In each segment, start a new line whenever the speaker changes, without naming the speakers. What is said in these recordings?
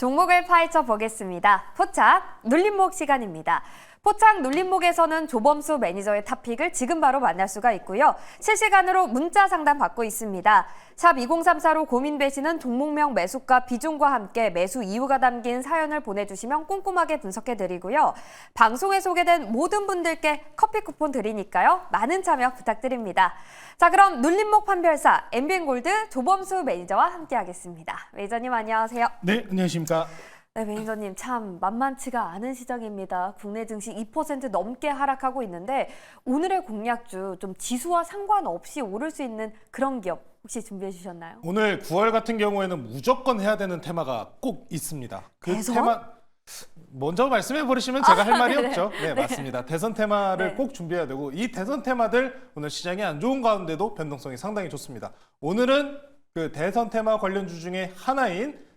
종목을 파헤쳐 보겠습니다. 포착 눌림목 시간입니다. 포착 눌림목에서는 조범수 매니저의 탑픽을 지금 바로 만날 수가 있고요. 실시간으로 문자 상담 받고 있습니다. 샵 2034로 고민되시는 종목명 매수가 비중과 함께 매수 이유가 담긴 사연을 보내주시면 꼼꼼하게 분석해드리고요. 방송에 소개된 모든 분들께 커피 쿠폰 드리니까요. 많은 참여 부탁드립니다. 자, 그럼 눌림목 판별사 MBN골드 조범수 매니저와 함께하겠습니다. 매니저님 안녕하세요.
네, 안녕하십니까.
네, 매니저님 참 만만치가 않은 시장입니다. 국내 증시 2% 넘게 하락하고 있는데 오늘의 공략주 좀 지수와 상관없이 오를 수 있는 그런 기업 혹시 준비해 주셨나요?
오늘 9월 같은 경우에는 무조건 해야 되는 테마가 꼭 있습니다. 그
대선?
테마 먼저 말씀해 버리시면 제가 할 말이
네네.
없죠. 네, 맞습니다. 대선 테마를
네.
꼭 준비해야 되고 이 대선 테마들 오늘 시장이 안 좋은 가운데도 변동성이 상당히 좋습니다. 오늘은 그 대선 테마 관련주 중에 하나인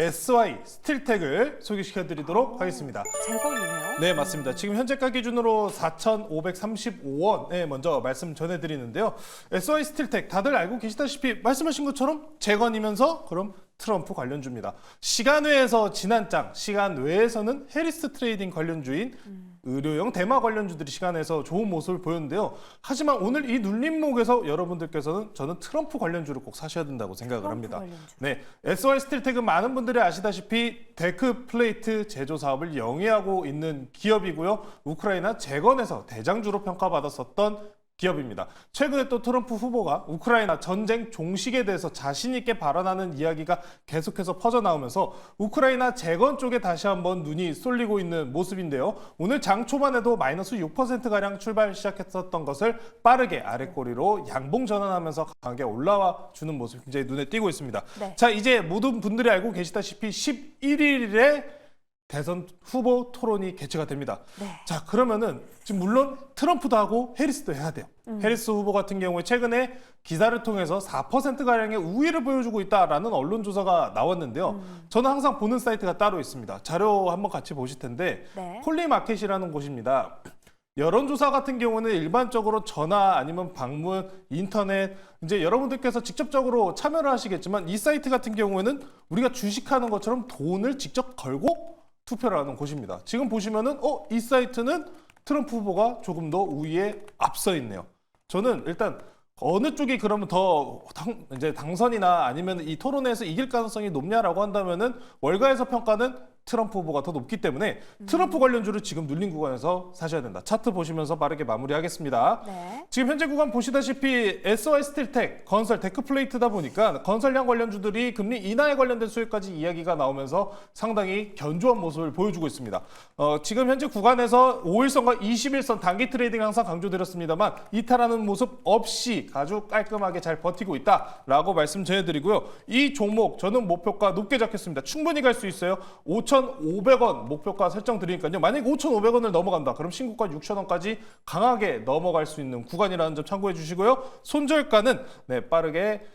SY 스틸텍을 소개시켜 드리도록 하겠습니다.
재건이네요.
네, 맞습니다. 지금 현재가 기준으로 4,535원에 먼저 말씀 전해드리는데요. SY 스틸텍 다들 알고 계시다시피 말씀하신 것처럼 재건이면서 그럼 트럼프 관련주입니다. 시간 외에서 지난 장, 시간 외에서는 해리스 트레이딩 관련주인 의료용 대마 관련주들이 시간에서 좋은 모습을 보였는데요. 하지만 오늘 이 눌림목에서 여러분들께서는 저는 트럼프 관련주를 꼭 사셔야 된다고 생각을 합니다.
관련주.
네, SY 스틸텍은 많은 분들이 아시다시피 데크 플레이트 제조 사업을 영위하고 있는 기업이고요. 우크라이나 재건에서 대장주로 평가받았었던 기업입니다. 최근에 또 트럼프 후보가 우크라이나 전쟁 종식에 대해서 자신 있게 발언하는 이야기가 계속해서 퍼져나오면서 우크라이나 재건 쪽에 다시 한번 눈이 쏠리고 있는 모습인데요. 오늘 장 초반에도 마이너스 6%가량 출발 시작했었던 것을 빠르게 아랫꼬리로 양봉 전환하면서 강하게 올라와 주는 모습이 굉장히 눈에 띄고 있습니다.
네.
자, 이제 모든 분들이 알고 계시다시피 11일에 대선 후보 토론이 개최가 됩니다.
네.
자, 그러면은 지금 물론 트럼프도 하고 해리스도 해야 돼요. 해리스 후보 같은 경우에 최근에 기사를 통해서 4%가량의 우위를 보여주고 있다라는 언론 조사가 나왔는데요. 저는 항상 보는 사이트가 따로 있습니다. 자료 한번 같이 보실 텐데
네.
콜리마켓이라는 곳입니다. 여론조사 같은 경우는 일반적으로 전화 아니면 방문, 인터넷 이제 여러분들께서 직접적으로 참여를 하시겠지만 이 사이트 같은 경우에는 우리가 주식하는 것처럼 돈을 직접 걸고 투표를 하는 곳입니다. 지금 보시면은 이 사이트는 트럼프 후보가 조금 더 우위에 앞서 있네요. 저는 일단 어느 쪽이 그러면 더 이제 당선이나 아니면 이 토론회에서 이길 가능성이 높냐라고 한다면은 월가에서 평가는 트럼프 후보가 더 높기 때문에 트럼프 관련주를 지금 눌린 구간에서 사셔야 된다. 차트 보시면서 빠르게 마무리하겠습니다.
네.
지금 현재 구간 보시다시피 SY 스틸텍, 건설, 데크플레이트다 보니까 건설량 관련주들이 금리 인하에 관련된 수혜까지 이야기가 나오면서 상당히 견조한 모습을 보여주고 있습니다. 지금 현재 구간에서 5일선과 21선 단기 트레이딩 항상 강조드렸습니다만 이탈하는 모습 없이 아주 깔끔하게 잘 버티고 있다라고 말씀 전해드리고요. 이 종목 저는 목표가 높게 잡겠습니다. 충분히 갈 수 있어요. 5,500원 목표가 설정 드리니까요. 만약 5,500원을 넘어간다. 그럼 신고가 6,000원까지 강하게 넘어갈 수 있는 구간이라는 점 참고해 주시고요. 손절가는 빠르게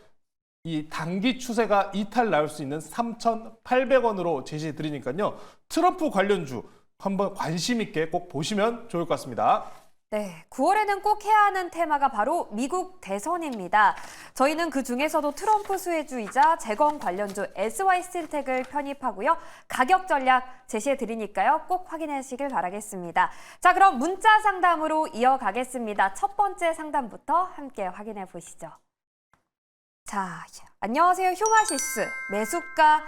이 단기 추세가 이탈 나올 수 있는 3,800원으로 제시해 드리니까요. 트럼프 관련주 한번 관심 있게 꼭 보시면 좋을 것 같습니다.
네, 9월에는 꼭 해야 하는 테마가 바로 미국 대선입니다. 저희는 그 중에서도 트럼프 수혜주이자 재건 관련주 SY 스틸텍을 편입하고요. 가격 전략 제시해 드리니까요. 꼭 확인하시길 바라겠습니다. 자, 그럼 문자 상담으로 이어가겠습니다. 첫 번째 상담부터 함께 확인해 보시죠. 자, 안녕하세요. 휴마시스 매수가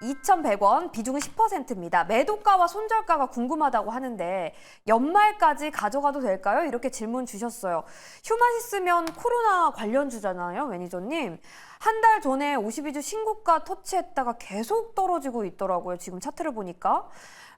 2,100원, 비중은 10%입니다. 매도가와 손절가가 궁금하다고 하는데 연말까지 가져가도 될까요? 이렇게 질문 주셨어요. 휴마시스면 코로나 관련주잖아요, 매니저님. 한 달 전에 52주 신고가 터치했다가 계속 떨어지고 있더라고요, 지금 차트를 보니까.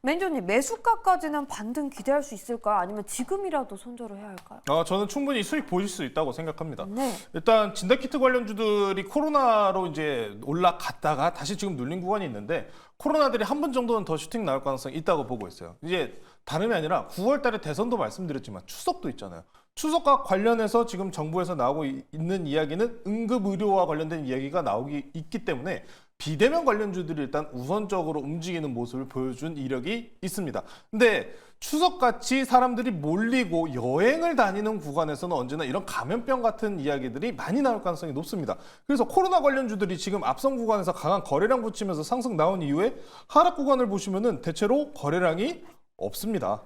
매니저님, 매수가까지는 반등 기대할 수 있을까요? 아니면 지금이라도 손절을 해야 할까요?
저는 충분히 수익 보실 수 있다고 생각합니다.
네.
일단 진단키트 관련주들이 코로나로 이제 올라갔다가 다시 지금 눌린 구간이 있는데 코로나들이 한 번 정도는 더 슈팅 나올 가능성이 있다고 보고 있어요. 이제 다름이 아니라 9월 달에 대선도 말씀드렸지만 추석도 있잖아요. 추석과 관련해서 지금 정부에서 나오고 있는 이야기는 응급의료와 관련된 이야기가 나오기 있기 때문에 비대면 관련주들이 일단 우선적으로 움직이는 모습을 보여준 이력이 있습니다. 근데 추석같이 사람들이 몰리고 여행을 다니는 구간에서는 언제나 이런 감염병 같은 이야기들이 많이 나올 가능성이 높습니다. 그래서 코로나 관련주들이 지금 앞선 구간에서 강한 거래량 붙이면서 상승 나온 이후에 하락 구간을 보시면은 대체로 거래량이 없습니다.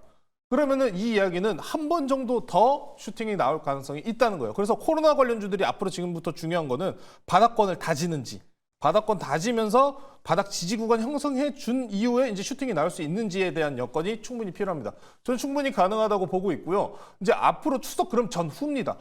그러면은 이 이야기는 한 번 정도 더 슈팅이 나올 가능성이 있다는 거예요. 그래서 코로나 관련주들이 앞으로 지금부터 중요한 거는 바닥권을 다지는지, 바닥권 다지면서 바닥 지지 구간 형성해 준 이후에 이제 슈팅이 나올 수 있는지에 대한 여건이 충분히 필요합니다. 저는 충분히 가능하다고 보고 있고요. 이제 앞으로 추석 그럼 전후입니다.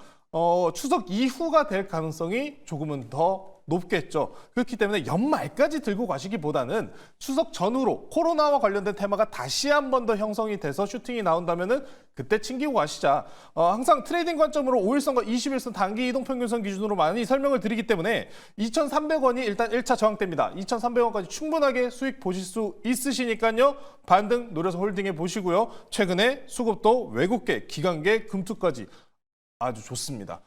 추석 이후가 될 가능성이 조금은 더 높겠죠. 그렇기 때문에 연말까지 들고 가시기보다는 추석 전후로 코로나와 관련된 테마가 다시 한 번 더 형성이 돼서 슈팅이 나온다면은 그때 챙기고 가시자. 항상 트레이딩 관점으로 5일선과 21선 단기 이동평균선 기준으로 많이 설명을 드리기 때문에 2,300원이 일단 1차 저항대입니다. 2,300원까지 충분하게 수익 보실 수 있으시니까요. 반등 노려서 홀딩해 보시고요. 최근에 수급도 외국계, 기관계, 금투까지 아주 좋습니다.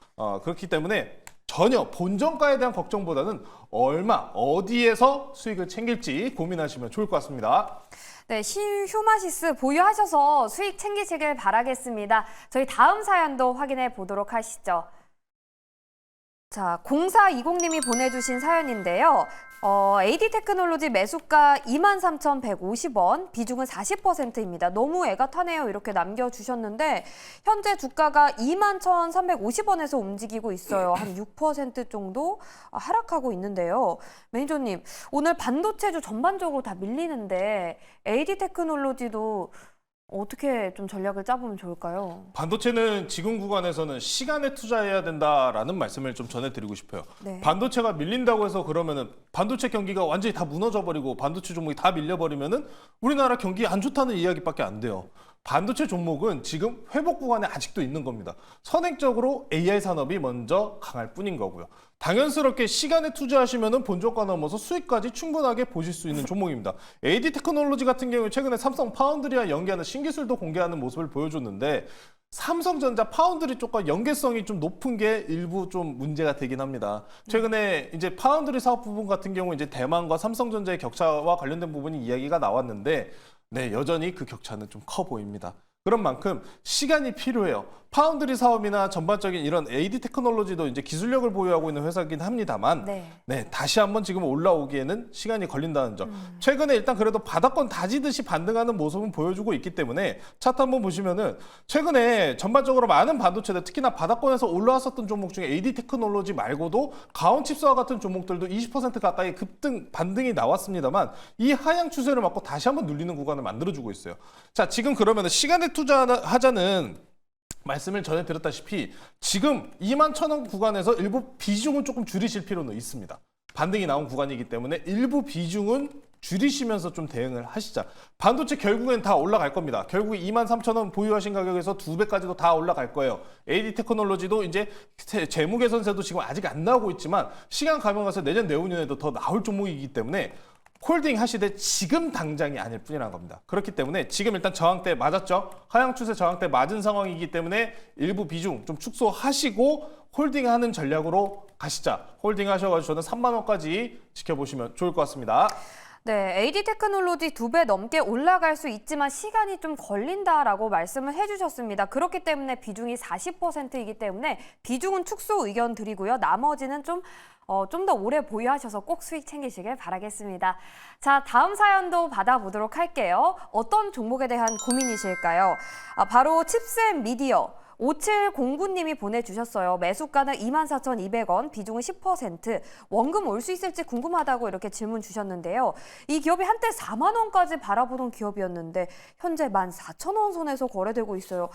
그렇기 때문에 전혀 본전가에 대한 걱정보다는 얼마, 어디에서 수익을 챙길지 고민하시면 좋을 것 같습니다.
네, 신휴마시스 보유하셔서 수익 챙기시길 바라겠습니다. 저희 다음 사연도 확인해 보도록 하시죠. 자, 0420님이 보내주신 사연인데요. AD테크놀로지 매수가 23,150원, 비중은 40%입니다. 너무 애가 타네요. 이렇게 남겨주셨는데 현재 주가가 21,350원에서 움직이고 있어요. 한 6% 정도 하락하고 있는데요. 매니저님, 오늘 반도체주 전반적으로 다 밀리는데 AD테크놀로지도 어떻게 좀 전략을 짜보면 좋을까요?
반도체는 지금 구간에서는 시간에 투자해야 된다라는 말씀을 좀 전해드리고 싶어요.
네.
반도체가 밀린다고 해서 그러면은 반도체 경기가 완전히 다 무너져버리고 반도체 종목이 다 밀려버리면은 우리나라 경기 안 좋다는 이야기밖에 안 돼요. 반도체 종목은 지금 회복 구간에 아직도 있는 겁니다. 선행적으로 AI 산업이 먼저 강할 뿐인 거고요. 당연스럽게 시간에 투자하시면 본저가 넘어서 수익까지 충분하게 보실 수 있는 종목입니다. AD테크놀로지 같은 경우에 최근에 삼성 파운드리와 연계하는 신기술도 공개하는 모습을 보여줬는데 삼성전자 파운드리 쪽과 연계성이 좀 높은 게 일부 좀 문제가 되긴 합니다. 최근에 이제 파운드리 사업 부분 같은 경우 이제 대만과 삼성전자의 격차와 관련된 부분이 이야기가 나왔는데 네, 여전히 그 격차는 좀 커 보입니다. 그런 만큼 시간이 필요해요. 파운드리 사업이나 전반적인 이런 AD테크놀로지도 이제 기술력을 보유하고 있는 회사긴 합니다만 네, 다시 한번 지금 올라오기에는 시간이 걸린다는 점. 최근에 일단 그래도 바닥권 다지듯이 반등하는 모습은 보여주고 있기 때문에 차트 한번 보시면은 최근에 전반적으로 많은 반도체들 특히나 바닥권에서 올라왔었던 종목 중에 AD테크놀로지 말고도 가온칩스와 같은 종목들도 20% 가까이 급등 반등이 나왔습니다만 이 하향 추세를 막고 다시 한번 눌리는 구간을 만들어주고 있어요. 자, 지금 그러면은 시간에 투자하자는 말씀을 전해드렸다시피 지금 21,000원 구간에서 일부 비중은 조금 줄이실 필요는 있습니다. 반등이 나온 구간이기 때문에 일부 비중은 줄이시면서 좀 대응을 하시자. 반도체 결국엔 다 올라갈 겁니다. 결국 23,000원 보유하신 가격에서 2배까지도 다 올라갈 거예요. AD테크놀로지도 이제 재무 개선세도 지금 아직 안 나오고 있지만 시간 가면 가서 내년 내후년에도 더 나올 종목이기 때문에 홀딩 하시되 지금 당장이 아닐 뿐이라는 겁니다. 그렇기 때문에 지금 일단 저항대 맞았죠? 하향 추세 저항대 맞은 상황이기 때문에 일부 비중 좀 축소하시고 홀딩하는 전략으로 가시자. 홀딩 하셔가지고 저는 3만 원까지 지켜보시면 좋을 것 같습니다.
네, AD테크놀로지 2배 넘게 올라갈 수 있지만 시간이 좀 걸린다라고 말씀을 해주셨습니다. 그렇기 때문에 비중이 40%이기 때문에 비중은 축소 의견 드리고요. 나머지는 좀 더 오래 보유하셔서 꼭 수익 챙기시길 바라겠습니다. 자, 다음 사연도 받아보도록 할게요. 어떤 종목에 대한 고민이실까요? 바로 칩셋미디어. 5709님이 보내주셨어요. 매수가는 24,200원, 비중은 10%. 원금 올 수 있을지 궁금하다고 이렇게 질문 주셨는데요. 이 기업이 한때 4만 원까지 바라보던 기업이었는데 현재 14,000원 선에서 거래되고 있어요.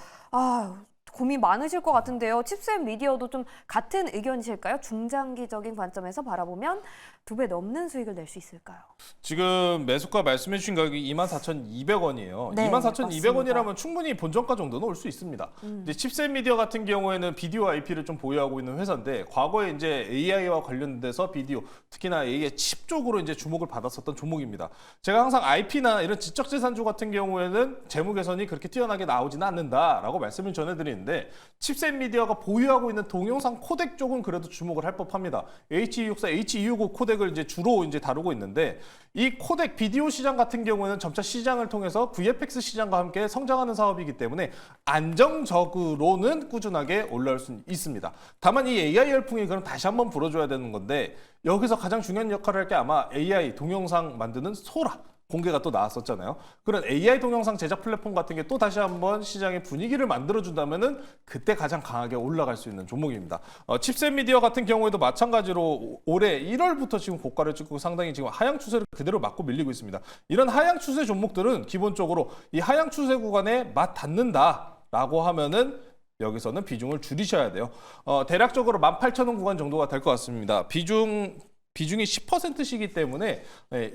고민 많으실 것 같은데요. 칩셋미디어도 좀 같은 의견이실까요? 중장기적인 관점에서 바라보면 2배 넘는 수익을 낼 수 있을까요?
지금 매수가 말씀해 주신 가격이 24,200원이에요.
네,
24,200원이라면 충분히 본전가 정도는 올 수 있습니다. 이제 칩셋미디어 같은 경우에는 비디오 IP를 좀 보유하고 있는 회사인데 과거에 이제 AI와 관련돼서 비디오, 특히나 AI 칩 쪽으로 이제 주목을 받았었던 종목입니다. 제가 항상 IP나 이런 지적재산주 같은 경우에는 재무 개선이 그렇게 뛰어나게 나오지는 않는다라고 말씀을 전해드리는데 칩셋미디어가 보유하고 있는 동영상 코덱 쪽은 그래도 주목을 할 법합니다. H264, H265 코덱 코덱을 이제 주로 이제 다루고 있는데 이 코덱 비디오 시장 같은 경우에는 점차 시장을 통해서 VFX 시장과 함께 성장하는 사업이기 때문에 안정적으로는 꾸준하게 올라올 수 있습니다. 다만 이 AI 열풍이 그럼 다시 한번 불어줘야 되는 건데 여기서 가장 중요한 역할을 할 게 아마 AI 동영상 만드는 소라. 공개가 또 나왔었잖아요. 그런 AI 동영상 제작 플랫폼 같은 게 또 다시 한번 시장의 분위기를 만들어준다면은 그때 가장 강하게 올라갈 수 있는 종목입니다. 칩셋 미디어 같은 경우에도 마찬가지로 올해 1월부터 지금 고가를 찍고 상당히 지금 하향 추세를 그대로 맞고 밀리고 있습니다. 이런 하향 추세 종목들은 기본적으로 이 하향 추세 구간에 맞 닿는다라고 하면은 여기서는 비중을 줄이셔야 돼요. 대략적으로 18,000원 구간 정도가 될 것 같습니다. 비중이 10%시기 때문에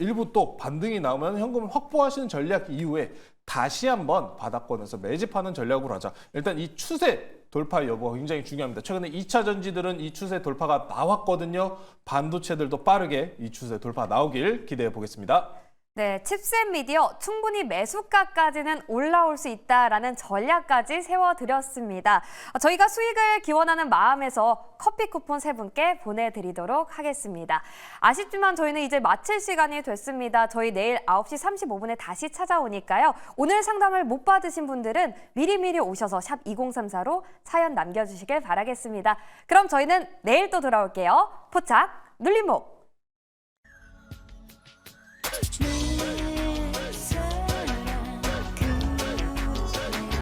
일부 또 반등이 나오면 현금을 확보하시는 전략 이후에 다시 한번 바닥권에서 매집하는 전략으로 하자. 일단 이 추세 돌파 여부가 굉장히 중요합니다. 최근에 2차 전지들은 이 추세 돌파가 나왔거든요. 반도체들도 빠르게 이 추세 돌파 나오길 기대해 보겠습니다.
네, 칩셋 미디어 충분히 매수가까지는 올라올 수 있다라는 전략까지 세워드렸습니다. 저희가 수익을 기원하는 마음에서 커피 쿠폰 3분께 보내드리도록 하겠습니다. 아쉽지만 저희는 이제 마칠 시간이 됐습니다. 저희 내일 9시 35분에 다시 찾아오니까요. 오늘 상담을 못 받으신 분들은 미리미리 오셔서 샵 2034로 사연 남겨주시길 바라겠습니다. 그럼 저희는 내일 또 돌아올게요. 포착 눌림목!
눈